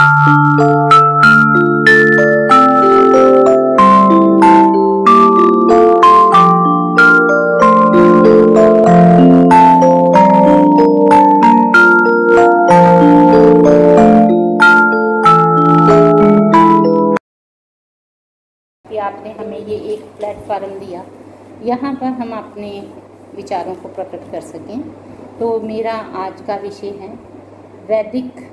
कि आपने हमें ये एक प्लेटफॉर्म दिया, यहाँ पर हम अपने विचारों को प्रकट कर सकें। तो मेरा आज का विषय है वैदिक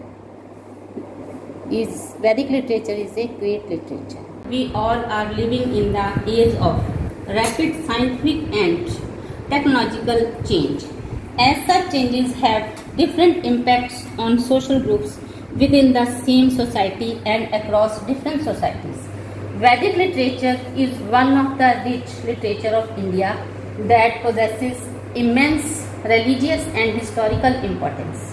literature is a great literature. We all are living in the age of rapid scientific and technological change. As such changes have different impacts on social groups within the same society and across different societies. Vedic literature is one of the rich literature of India that possesses immense religious and historical importance.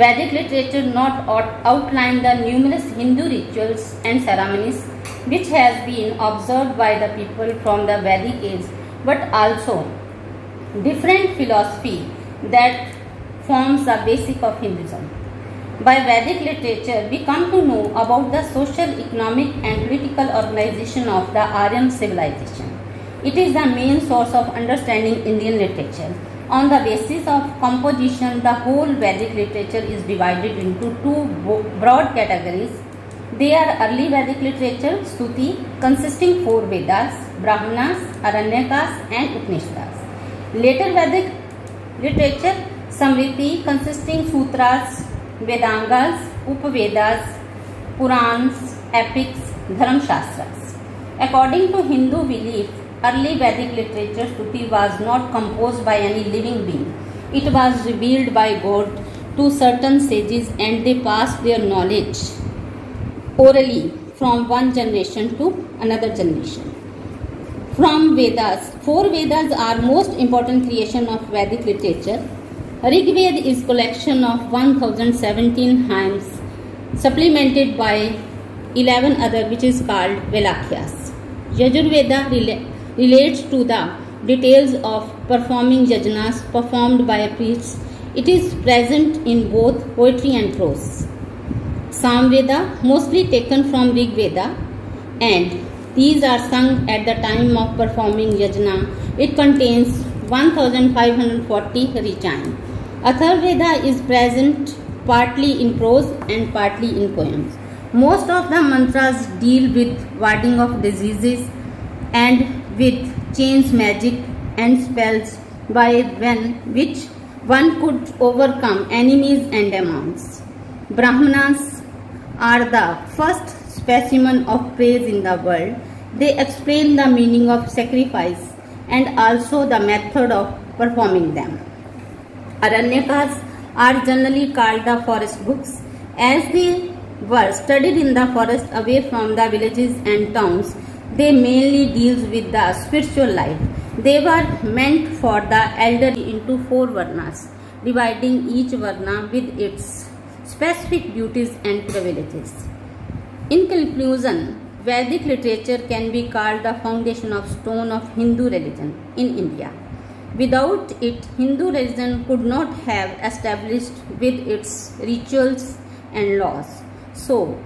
Vedic literature not outline the numerous Hindu rituals and ceremonies which has been observed by the people from the Vedic age, but also different philosophy that forms the basic of Hinduism. By Vedic literature, we come to know about the social, economic and political organization of the Aryan civilization. It is the main source of understanding Indian literature. On the basis of composition, the whole Vedic literature is divided into two broad categories. They are early Vedic literature, Stuti, consisting 4 Vedas, Brahmanas, Aranyakas and Upanishads. Later Vedic literature, Samriti, consisting Sutras, Vedangas, Upavedas, Purans, epics, Dharmashastras. According to Hindu belief, early Vedic literature Stuti was not composed by any living being. It was revealed by God to certain sages and they passed their knowledge orally from one generation to another generation. From Vedas, 4 Vedas are most important creation of Vedic literature. Rig Veda is collection of 1017 hymns supplemented by 11 other which is called Velakhyas. Yajurveda relates to the details of performing yajnas performed by priests. It is present in both poetry and prose. Samveda, mostly taken from Rig Veda, and these are sung at the time of performing yajna. It contains 1540 rechime. Atharvaveda is present partly in prose and partly in poems. Most of the mantras deal with warding of diseases and with change magic and spells by which one could overcome enemies and demons. Brahmanas are the first specimen of praise in the world. They explain the meaning of sacrifice and also the method of performing them. Aranyakas are generally called the forest books as they were studied in the forest away from the villages and towns. They mainly deals with the spiritual life. They were meant for the elderly into 4 varnas, dividing each varna with its specific duties and privileges. In conclusion, Vedic literature can be called the foundation of stone of Hindu religion in India. Without it, Hindu religion could not have established with its rituals and laws. So,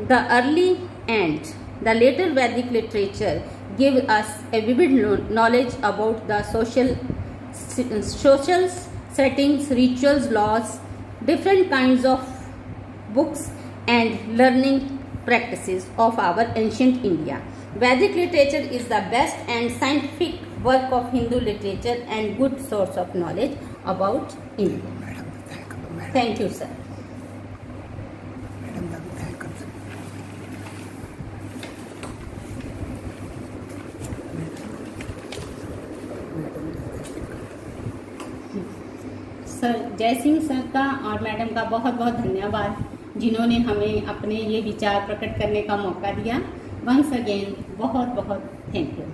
the early and the later Vedic literature give us a vivid knowledge about the social settings, rituals, laws, different kinds of books and learning practices of our ancient India. Vedic literature is the best and scientific work of Hindu literature and good source of knowledge about India. Thank you, sir. Sir जय Singh sir का और madam का बहुत बहुत धन्यवाद जिन्होंने हमें अपने ये विचार प्रकट करने का मौका दिया। वंस अगेन बहुत बहुत thank you.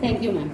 Thank you ma'am.